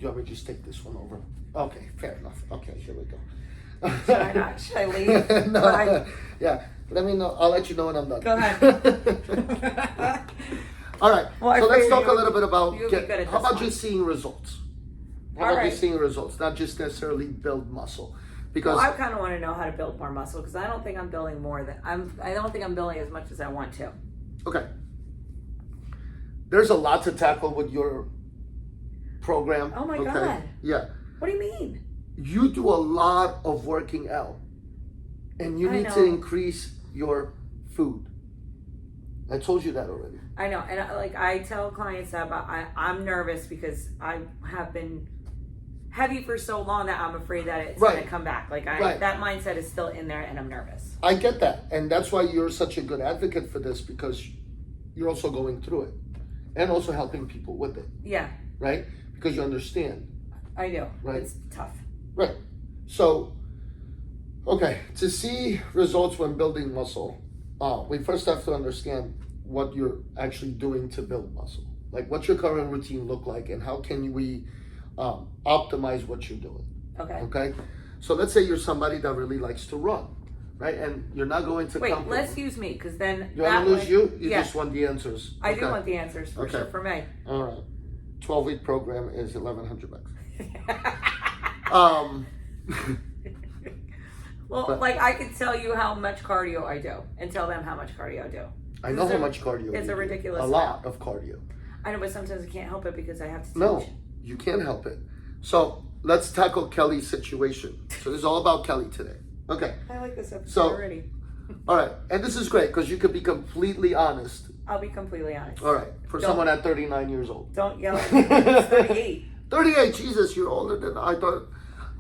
you want me to just take this one over? Okay, fair enough. Okay, here we go. Should I not? Should I leave? No, yeah. Let me know. I'll let you know when I'm done. Go ahead. All right. Well, so let's talk a little bit about you'll be good at how this about one. just seeing results? How All about right. just seeing results, not just necessarily build muscle, because Well, I kind of want to know how to build more muscle because I don't think I'm building more than I don't think I'm building as much as I want to. okay, there's a lot to tackle with your program. Oh my okay? God. Yeah, What do you mean? you do a lot of working out, and you I need to know. increase your food. I told you that already. I know, and I tell clients that I'm nervous because I have been heavy for so long that I'm afraid that it's Right. going to come back. Like Right. that mindset is still in there, and I'm nervous. I get that, and that's why you're such a good advocate for this, because you're also going through it, and also helping people with it, Yeah, right? Because you understand. I do. Right. It's tough. Right. So, okay, to see results when building muscle, we first have to understand what you're actually doing to build muscle. Like, what's your current routine look like, and how can we optimize what you're doing? Okay. Okay. So let's say you're somebody that really likes to run, right? And you're not going to Wait, comfort. let's use me because then You want to lose you? You yeah, just want the answers. I do Okay. want the answers for Okay. sure for me. All right. 12-week program is $1,100. Um, Well, But- like I could tell you how much cardio I do and tell them how much cardio I do. I know It's how a- much cardio. it's you a do. ridiculous A lot of cardio. I know, but sometimes I can't help it because I have to teach. No, you can't help it. So let's tackle Kelly's situation. So this is all about Kelly today. Okay. I like this episode So- already. All right. And this is great because you could be completely honest. I'll be completely honest. All right. For Don't- someone at 39 years old. Don't yell at me. It's 38. 38. Jesus, you're older than I thought.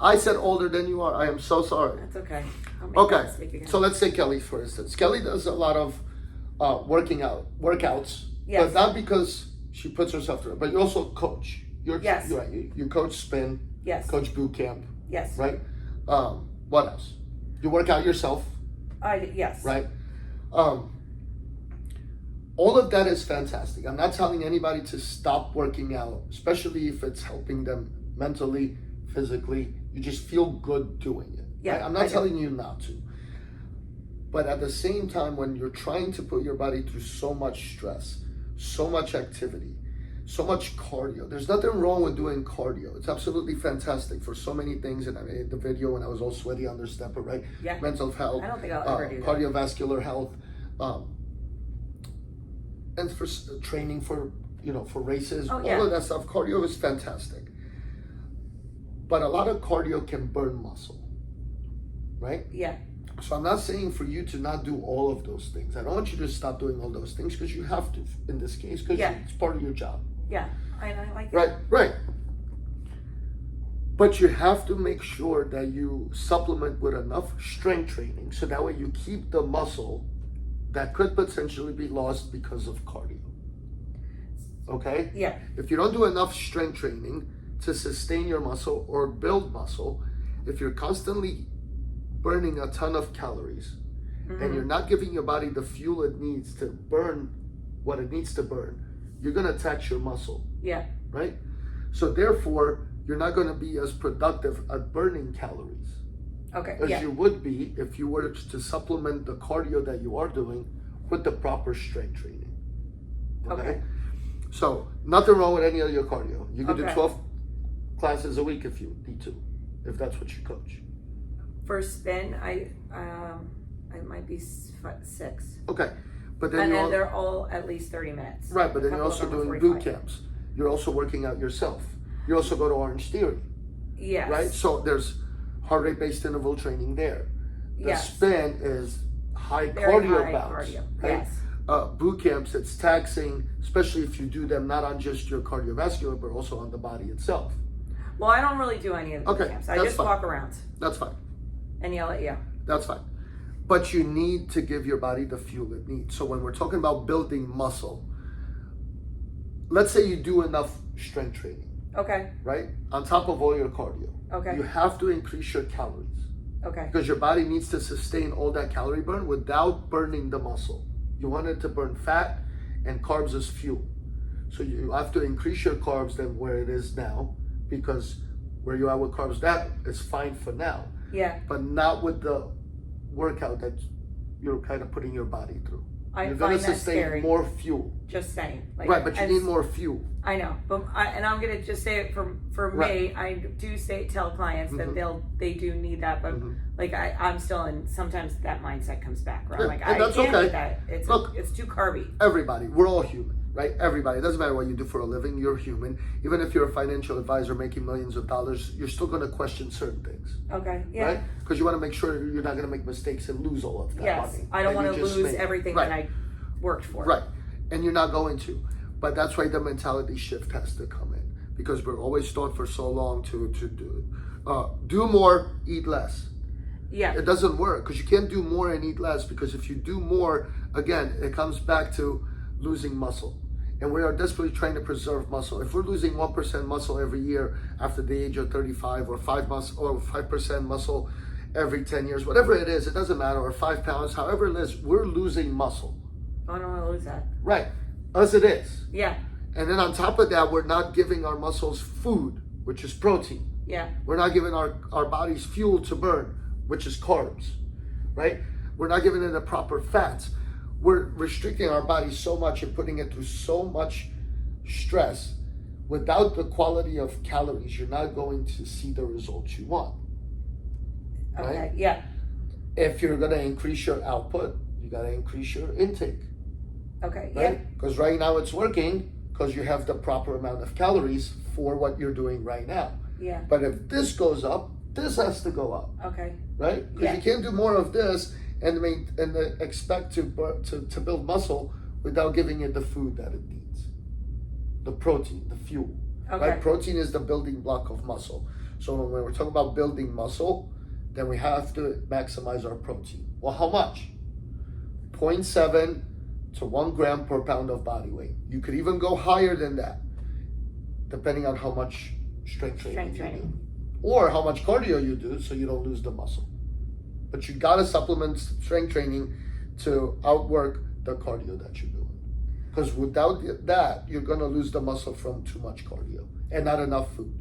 I said older than you are. I am so sorry. That's okay. I'll make Okay. that mistake again. So let's say Kelly, for instance. Kelly does a lot of workouts. Yes. But not because she puts herself through it, but you also coach. Yes. You're right. You coach spin, Yes. coach boot camp, Yes. right? What else? You work out yourself, Yes. right? All of that is fantastic. I'm not telling anybody to stop working out, especially if it's helping them mentally, physically. You just feel good doing it. Yeah, right? I'm I not do. telling you not to. But at the same time, when you're trying to put your body through so much stress, so much activity, so much cardio, there's nothing wrong with doing cardio. It's absolutely fantastic for so many things. And I made the video when I was all sweaty on the stepper, right? Yeah. Mental health, I don't think I'll ever do that. cardiovascular health, and for training for races, Oh, yeah. all of that stuff. Cardio is fantastic, but a lot of cardio can burn muscle, right? Yeah. So I'm not saying for you to not do all of those things. I don't want you to stop doing all those things because you have to in this case because Yeah. it's part of your job. Yeah. I like it. Right. But you have to make sure that you supplement with enough strength training so that way you keep the muscle that could potentially be lost because of cardio. Okay? Yeah. If you don't do enough strength training to sustain your muscle or build muscle, if you're constantly burning a ton of calories and you're not giving your body the fuel it needs to burn what it needs to burn, you're going to tax your muscle, Yeah. right? So therefore, you're not going to be as productive at burning calories Okay. as Yeah. you would be if you were to supplement the cardio that you are doing with the proper strength training. Okay. So nothing wrong with any of your cardio. You can do Okay. 12 classes a week if you need to, if that's what you coach. For spin, I might be 6. Okay, but then And you're then they're all at least 30 minutes. right. But then A you're couple also of them are doing 45. boot camps. You're also working out yourself. You also go to Orange Theory, Yes. right? So there's heart rate based interval training there. The Yes. spin is high Very cardio high bouts, cardio. right? Yes. Boot camps, it's taxing, especially if you do them not on just your cardiovascular, but also on the body itself. Well, I don't really do any of the boot Okay, camps. I that's just fine. walk around That's fine. and yell at you. That's fine. But you need to give your body the fuel it needs. So when we're talking about building muscle, let's say you do enough strength training, Okay. right? On top of all your cardio. Okay. You have to increase your calories Okay. because your body needs to sustain all that calorie burn without burning the muscle. You want it to burn fat and carbs as fuel. So you have to increase your carbs than where it is now because where you are with carbs, that is fine for now, Yeah. but not with the workout that you're kind of putting your body through. I You're gonna find that sustain scary. more fuel. Just saying. Like, Right, but you as- need more fuel. I know, but I'm gonna just say it for Right. me. I do tell clients that Mhm. they do need that, but Mhm. like I'm still in. Sometimes that mindset comes back where I'm Yeah, like, and I that's can't okay. do that. It's Look. it's too carby. Everybody, we're all human, right? Everybody. It doesn't matter what you do for a living, you're human. Even if you're a financial advisor making millions of dollars, you're still going to question certain things, Okay. Yeah. right? Because you want to make sure you're not going to make mistakes and lose all of that Yes. money. I don't that want you to just lose made. everything Right. that I worked for. Right. And you're not going to. But that's why the mentality shift has to come in, because we're always taught for so long to do more, eat less. Yeah. It doesn't work, because you can't do more and eat less, because if you do more, again, it comes back to losing muscle. And we are desperately trying to preserve muscle. If we're losing 1% muscle every year after the age of 35, or 5% muscle every 10 years, whatever it is, it doesn't matter, or 5 pounds, however it is, we're losing muscle. I don't want to lose that. Right, as it is. Yeah. And then on top of that, we're not giving our muscles food, which is protein. Yeah. We're not giving our bodies fuel to burn, which is carbs, right? We're not giving it the proper fats. We're restricting our bodies so much and putting it through so much stress. Without the quality of calories, you're not going to see the results you want. Okay. Right? Yeah. If you're going to increase your output, you got to increase your intake, Okay. Yeah. right? Because right now it's working because you have the proper amount of calories for what you're doing right now. Yeah. But if this goes up, this has to go up. Okay. Right? Because Yeah. you can't do more of this and expect to build muscle without giving it the food that it needs, the protein, the fuel. Okay. Right? Protein is the building block of muscle. So when we're talking about building muscle, then we have to maximize our protein. Well, how much? 0.7 to 1 gram per pound of body weight. You could even go higher than that, depending on how much strength training you do, or how much cardio you do, so you don't lose the muscle. But you gotta supplement strength training to outwork the cardio that you're doing. Because without that, you're gonna lose the muscle from too much cardio and not enough food.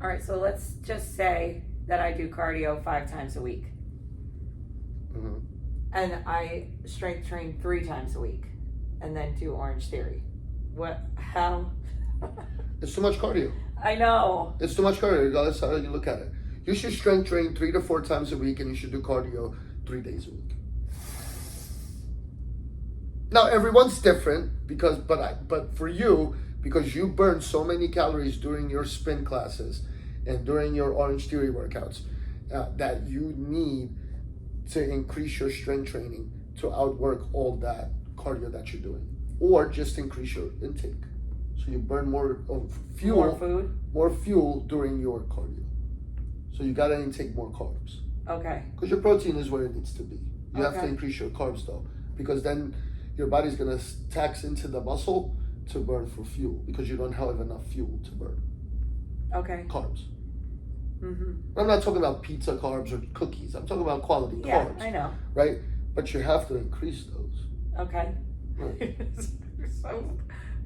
All right. So let's just say that I do cardio 5 times a week, Mhm. and I strength train 3 times a week, and then do Orange Theory. What? How? It's too much cardio. I know. It's too much cardio, regardless of how you look at it. You should strength train 3 to 4 times a week, and you should do cardio 3 days a week. Now everyone's different but for you, because you burn so many calories during your spin classes and during your Orange Theory workouts, that you need to increase your strength training to outwork all that cardio that you're doing, or just increase your intake so you burn more of fuel, more fuel during your cardio. So you gotta intake more carbs, Okay. because your protein is where it needs to be. You have to Okay. increase your carbs though, because then your body's gonna tax into the muscle to burn for fuel, because you don't have enough fuel to burn Okay. carbs. Mm-hmm. I'm not talking about pizza carbs or cookies. I'm talking about quality Yeah, carbs, I know. right? But you have to increase those. Okay. Right. So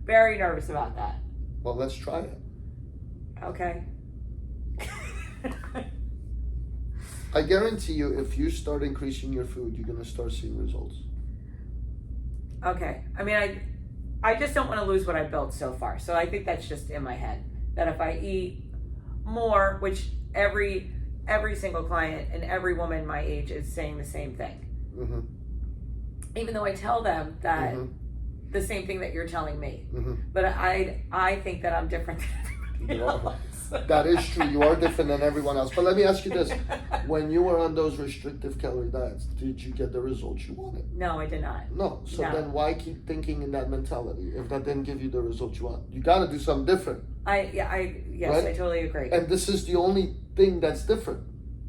very nervous about that. Well, let's try it. Okay. I guarantee you, if you start increasing your food, you're gonna start seeing results. Okay. I mean, I just don't want to lose what I built so far. So I think that's just in my head. That if I eat more, which every single client and every woman my age is saying the same thing. Mm-hmm. Even though I tell them that Mm-hmm. the same thing that you're telling me. Mm-hmm. But I think that I'm different than everybody You are. else. That is true. You are different than everyone else. But let me ask you this: when you were on those restrictive calorie diets, did you get the results you wanted? No, I did not. No. So No. then why keep thinking in that mentality if that didn't give you the results you want? You got to do something different. Yes, Right? I totally agree. And this is the only thing that's different,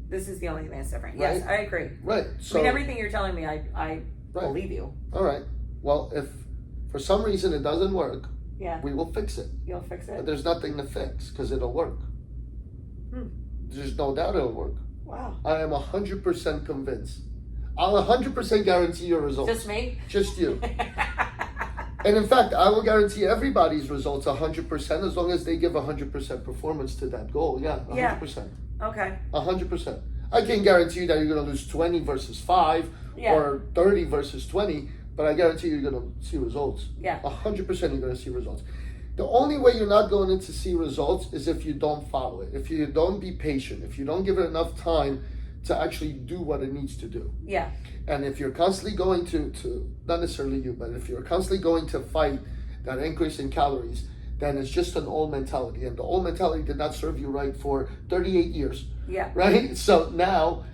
This is the only thing that's different. Right? Yes, I agree. right? So I mean, everything you're telling me, I Right. believe you. all right. Well, if for some reason it doesn't work, Yeah, we will fix it. you'll fix But it. there's nothing to fix because it'll work. There's no doubt it'll work. Wow. I am 100% convinced. I'll 100% guarantee your results. Just me? Just you. And in fact, I will guarantee everybody's results 100% as long as they give 100% performance to that goal. Yeah, 100%. Okay. 100%. I can guarantee you that you're going to lose 20 versus 5 or 30 versus 20, but I guarantee you're going to see results. Yeah. 100% you're going to see results. The only way you're not going to see results is if you don't follow it, if you don't be patient, if you don't give it enough time to actually do what it needs to do. Yeah. And if you're constantly going to not necessarily you, but if you're constantly going to fight that increase in calories, then it's just an old mentality. And the old mentality did not serve you right for 38 years. Yeah. Right? So now,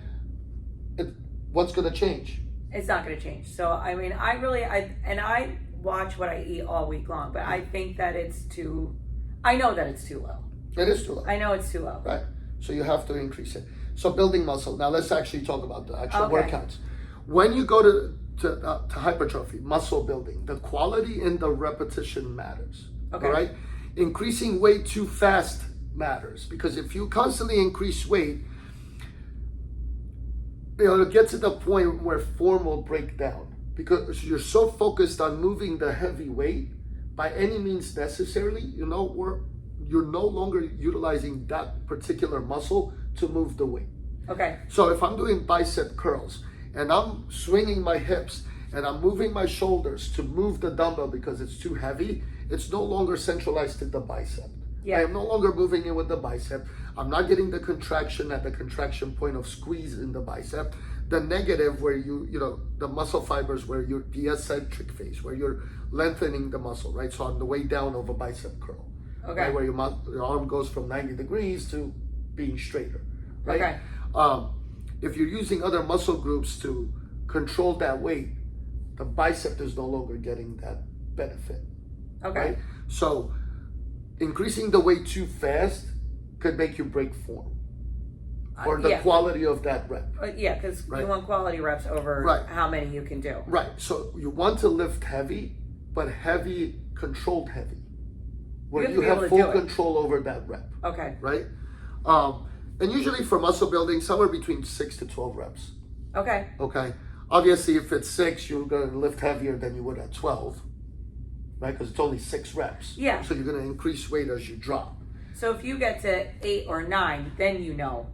what's going to change? It's not going to change. So, I mean, I watch what I eat all week long, but I think that I know that it's too low. It is too low. I know it's too low. Right. So you have to increase it. So building muscle. Now let's actually talk about the actual workouts. When you go to hypertrophy, muscle building, the quality and the repetition matters. Okay. All right. Increasing weight too fast matters, because if you constantly increase weight, it'll get to the point where form will break down because you're so focused on moving the heavy weight by any means necessarily. You're no longer utilizing that particular muscle to move the weight. Okay. So if I'm doing bicep curls and I'm swinging my hips and I'm moving my shoulders to move the dumbbell because it's too heavy, it's no longer centralized to the bicep. Yeah. I am no longer moving it with the bicep. I'm not getting the contraction at the contraction point of squeeze in the bicep. The negative where the muscle fibers where you're the eccentric phase, where you're lengthening the muscle, right? So on the way down of a bicep curl. Okay. Right, where your arm goes from 90 degrees to being straighter, right? Okay. If you're using other muscle groups to control that weight, the bicep is no longer getting that benefit. Okay. Right? So increasing the weight too fast could make you break form or the quality of that rep. Yeah, because you want quality reps over how many you can do. Right. So you want to lift heavy, but heavy, controlled heavy, where you have full control over that rep. Okay. Right? And usually for muscle building, somewhere between 6 to 12 reps. Okay. Okay. Obviously, if it's 6, you're going to lift heavier than you would at 12, right? Because it's only 6 reps. Yeah. So you're going to increase weight as you drop. So if you get to 8 or 9, then you know.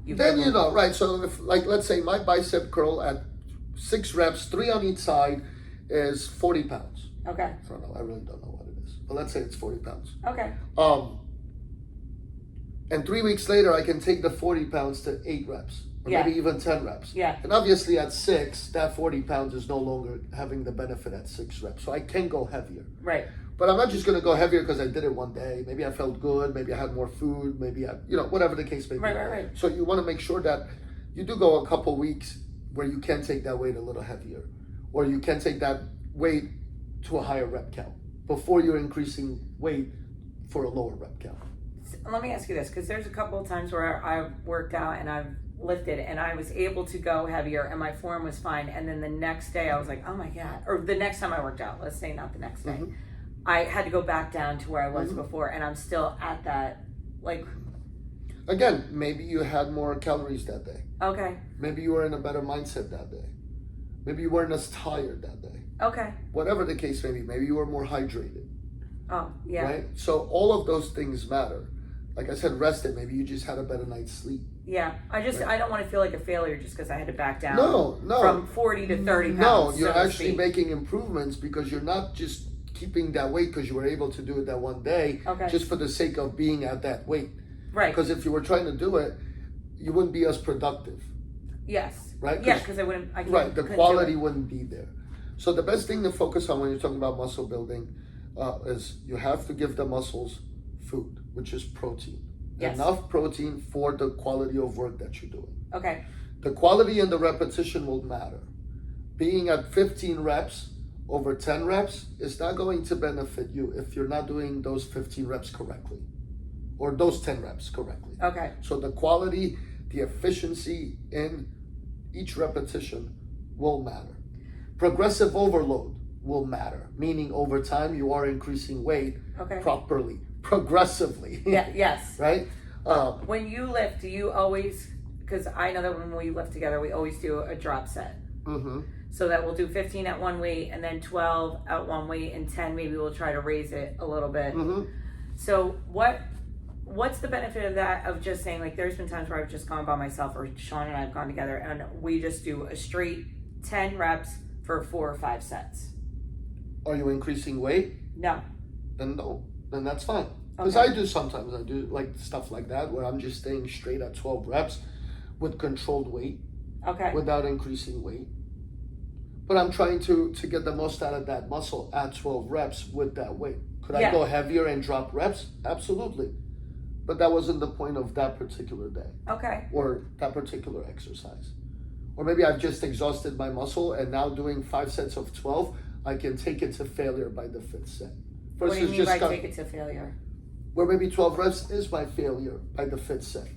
Right? So if, let's say my bicep curl at 6 reps, 3 on each side, is 40 pounds. Okay. I really don't know what it is, but let's say it's 40 pounds. Okay. And 3 weeks later, I can take the 40 pounds to 8 reps, or maybe even 10 reps. Yeah. And obviously at 6, that 40 pounds is no longer having the benefit at 6 reps. So I can go heavier. Right. But I'm not just going to go heavier because I did it one day. Maybe I felt good. Maybe I had more food. Maybe whatever the case may be. Right. So you want to make sure that you do go a couple weeks where you can take that weight a little heavier, or you can take that weight to a higher rep count before you're increasing weight for a lower rep count. Let me ask you this, because there's a couple of times where I've worked out and I've lifted and I was able to go heavier and my form was fine, and then the next day I was like, oh my God, or the next time I worked out, let's say not the next day, I had to go back down to where I was before, and I'm still at that, Again, maybe you had more calories that day. Okay. Maybe you were in a better mindset that day. Maybe you weren't as tired that day. Okay. Whatever the case may be, maybe you were more hydrated. Oh, yeah. Right? So all of those things matter. Like I said, rested. Maybe you just had a better night's sleep. Yeah. I don't want to feel like a failure just because I had to back down. No. From 40 to 30 pounds. No, you're actually making improvements because you're not just keeping that weight because you were able to do it that one day just for the sake of being at that weight. Right. Because if you were trying to do it, you wouldn't be as productive. Yes. Right? Yeah, because the quality wouldn't be there. So the best thing to focus on when you're talking about muscle building is you have to give the muscles food, which is protein. Yes. Enough protein for the quality of work that you're doing. Okay. The quality and the repetition will matter. Being at 15 reps over 10 reps is not going to benefit you if you're not doing those 15 reps correctly or those 10 reps correctly. Okay. So the quality, the efficiency in each repetition will matter. Progressive overload will matter, meaning over time you are increasing weight properly, progressively. Yeah. Yes. Right? When you lift, do you always, because I know that when we lift together, we always do a drop set. Mm-hmm. so that we'll do 15 at one weight and then 12 at one weight and 10 maybe we'll try to raise it a little bit. So what's the benefit of that, of just saying, like, there's been times where I've just gone by myself, or Sean and I have gone together, and we just do a straight 10 reps for 4 or 5 sets. Are you increasing weight? No. Then no. Then that's fine. Because Okay. I do sometimes. I do like stuff like that where I'm just staying straight at 12 reps with controlled weight Okay. without increasing weight. But I'm trying to get the most out of that muscle at 12 reps with that weight. Could I Yeah. go heavier and drop reps? Absolutely. But that wasn't the point of that particular day Okay. or that particular exercise. Or maybe I've just exhausted my muscle and now doing 5 sets of 12, I can take it to failure by the 5th set. What do you Versus mean by cut- take it to failure? where maybe 12 reps is my failure by the 5th set.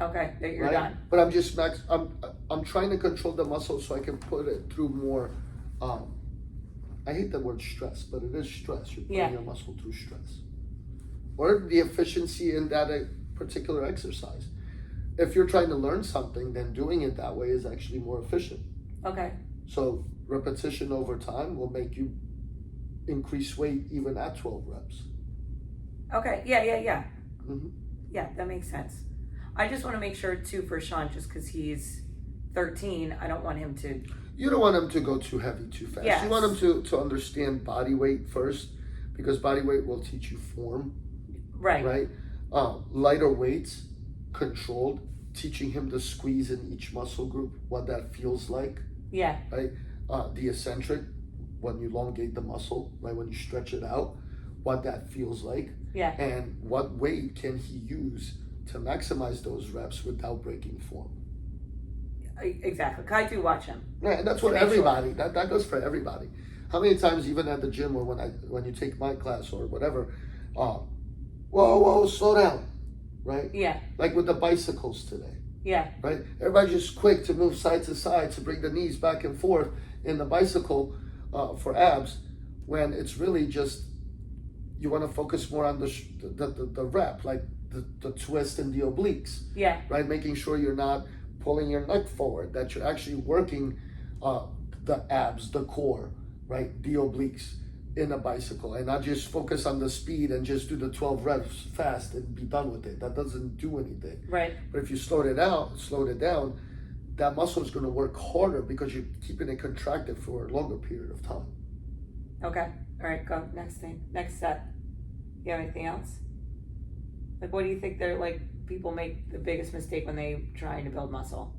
Okay, that you're Right? done. But I'm just I'm trying to control the muscle so I can put it through more. I hate the word stress, but it is stress. You're putting your muscle through stress, or the efficiency in that particular exercise. If you're trying to learn something, then doing it that way is actually more efficient. Okay. So repetition over time will make you increase weight even at 12 reps. Okay. Yeah. Mhm. Yeah, that makes sense. I just want to make sure too for Sean, just because he's 13, I don't want him to. You don't want him to go too heavy too fast. Yes. You want him to understand body weight first, because body weight will teach you form, Right. right? Lighter weights, controlled, teaching him to squeeze in each muscle group, what that feels like, Yeah. right? The eccentric, when you elongate the muscle, right? When you stretch it out, what that feels like, Yeah. and what weight can he use to maximize those reps without breaking form. Exactly. 'Cause I do watch him. Yeah, and that's To what make everybody, that goes for everybody. How many times, even at the gym or when you take my class or whatever, whoa, slow down, right? Yeah. Like with the bicycles today, Yeah. right? Everybody's just quick to move side to side to bring the knees back and forth in the bicycle for abs, when it's really just, you want to focus more on the rep, like the twist and the obliques, Yeah. right? Making sure you're not pulling your neck forward, that you're actually working the abs, the core, right? The obliques in a bicycle, and not just focus on the speed and just do the 12 reps fast and be done with it. That doesn't do anything. Right. But if you slowed it down, that muscle is going to work harder because you're keeping it contracted for a longer period of time. Okay. All right. Go. Next thing. Next set. You have anything else? Like, what do you think they're like? People make the biggest mistake when they trying to build muscle.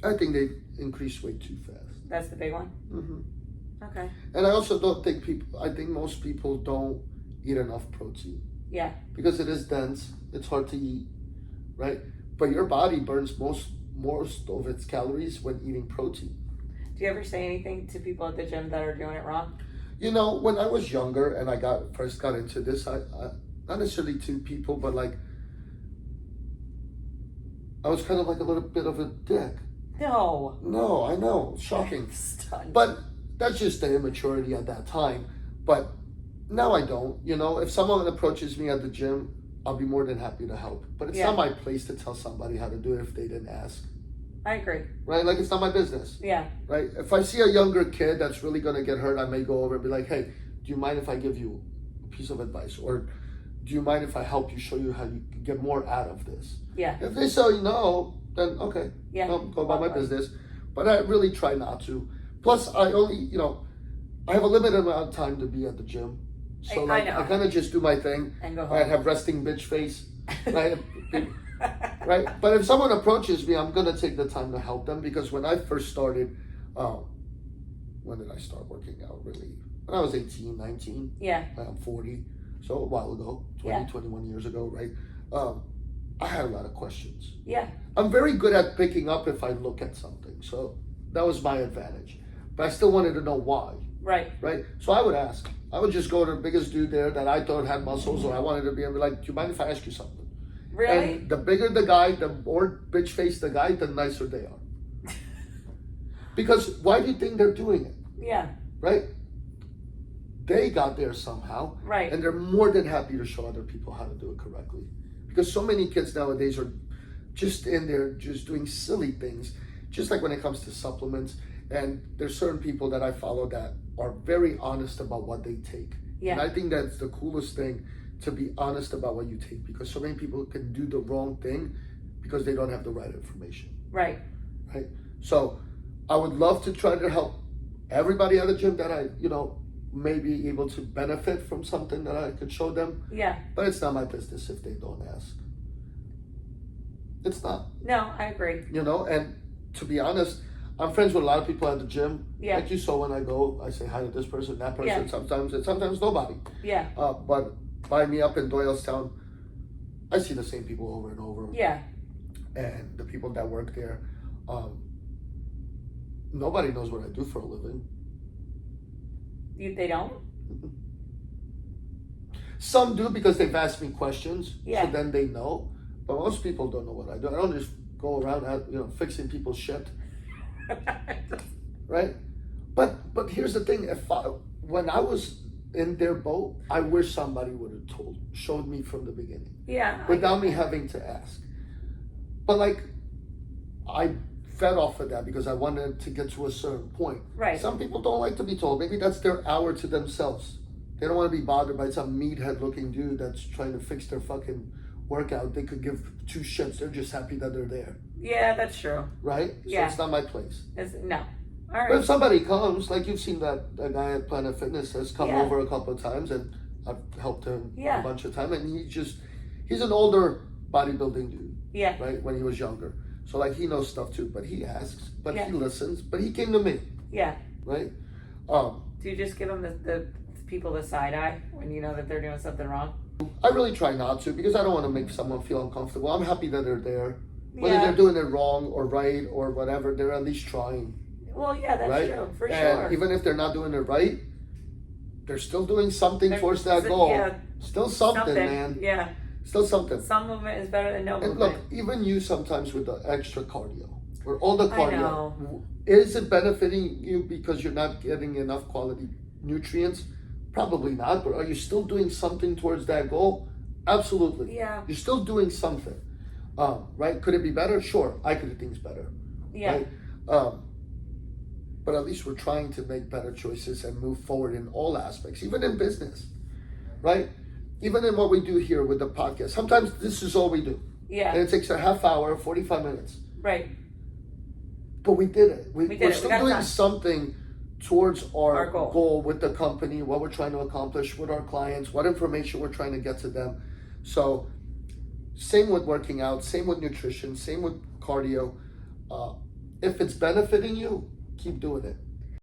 I think they increase weight too fast. That's the big one. hmm Okay. And I also don't think I think most people don't eat enough protein. Yeah. Because it is dense, it's hard to eat, right? But your body burns most of its calories when eating protein. Do you ever say anything to people at the gym that are doing it wrong? You know, when I was younger and I first got into this, I not necessarily to people, but like, I was kind of like a little bit of a dick. No. No, I know, shocking. Stunned. But that's just the immaturity at that time. But now I don't. You know, if someone approaches me at the gym, I'll be more than happy to help. But it's not my place to tell somebody how to do it if they didn't ask. I agree. Right? Like, it's not my business. Yeah. Right? If I see a younger kid that's really going to get hurt, I may go over and be like, hey, do you mind if I give you a piece of advice? Or do you mind if I help you, show you how you can get more out of this? Yeah. If they say no, then okay. Yeah. I'll go about my business. But I really try not to. Plus, I only, I have a limited amount of time to be at the gym. So I like, know. I kind of just do my thing. And go I home. have resting bitch face. Right? Right? But if someone approaches me, I'm going to take the time to help them, because when I first started, when did I start working out really? When I was 18, 19. Yeah. I'm 40. So a while ago, 21 years ago, right? I had a lot of questions. Yeah. I'm very good at picking up if I look at something. So that was my advantage. But I still wanted to know why, Right. right? So I would ask. I would just go to the biggest dude there that I thought had muscles, or I wanted to be, and be like, do you mind if I ask you something? Really? And the bigger the guy, the more bitch faced the guy, the nicer they are. Because why do you think they're doing it, Yeah. right? They got there somehow. Right. And they're more than happy to show other people how to do it correctly. Because so many kids nowadays are just in there, just doing silly things. Just like when it comes to supplements, And there's certain people that I follow that are very honest about what they take. Yeah. And I think that's the coolest thing, to be honest about what you take, because so many people can do the wrong thing because they don't have the right information. Right. Right. So I would love to try to help everybody at the gym that I, may be able to benefit from something that I could show them. Yeah. But it's not my business if they don't ask. It's not. No, I agree. And to be honest, I'm friends with a lot of people at the gym. Yeah. Like you saw when I go, I say hi to this person, that person, Yeah. sometimes, and sometimes nobody. Yeah. But by me up in Doylestown, I see the same people over and over. Yeah. And the people that work there, nobody knows what I do for a living. They don't? Some do because they've asked me questions, Yeah. so then they know. But most people don't know what I do. I don't just go around, fixing people's shit, right? But here's the thing: when I was in their boat, I wish somebody would have showed me from the beginning, Yeah. without me having to ask. But I fed off of that because I wanted to get to a certain point. Right. Some people don't like to be told. Maybe that's their hour to themselves. They don't want to be bothered by some meathead looking dude that's trying to fix their fucking workout. They could give two shits. They're just happy that they're there. Yeah, that's true. Right? Yeah. So it's not my place. No. All right. But if somebody comes, like you've seen that guy at Planet Fitness has come Yeah. over a couple of times, and I've helped him Yeah. a bunch of times, and he's an older bodybuilding dude, Yeah. right? When he was younger. So he knows stuff too, but he asks, but Yeah. he listens, but he came to me, Yeah. right? Do you just give them the people the side eye when you know that they're doing something wrong? I really try not to because I don't want to make someone feel uncomfortable. I'm happy that they're there. Whether Yeah. they're doing it wrong or right or whatever, they're at least trying, Well, yeah, that's right? true, for And sure. even if they're not doing it right, they're still doing something towards that So- goal. Yeah, Still something, man. Yeah. Still something. Some movement is better than no And movement. look, even you sometimes with the extra cardio or all the I cardio, know. is it benefiting you because you're not getting enough quality nutrients? Probably not, but are you still doing something towards that goal? Absolutely. Yeah. You're still doing something, right? Could it be better? Sure, I could do things better. Yeah. Right? But at least we're trying to make better choices and move forward in all aspects, even in business, right? Even in what we do here with the podcast. Sometimes this is all we do. Yeah. And it takes a half hour, 45 minutes. Right. But we did it. We did We're it. still We got it doing done. something towards our Our goal. goal with the company, what we're trying to accomplish with our clients, what information we're trying to get to them. So, same with working out, same with nutrition, same with cardio. If it's benefiting you, keep doing it.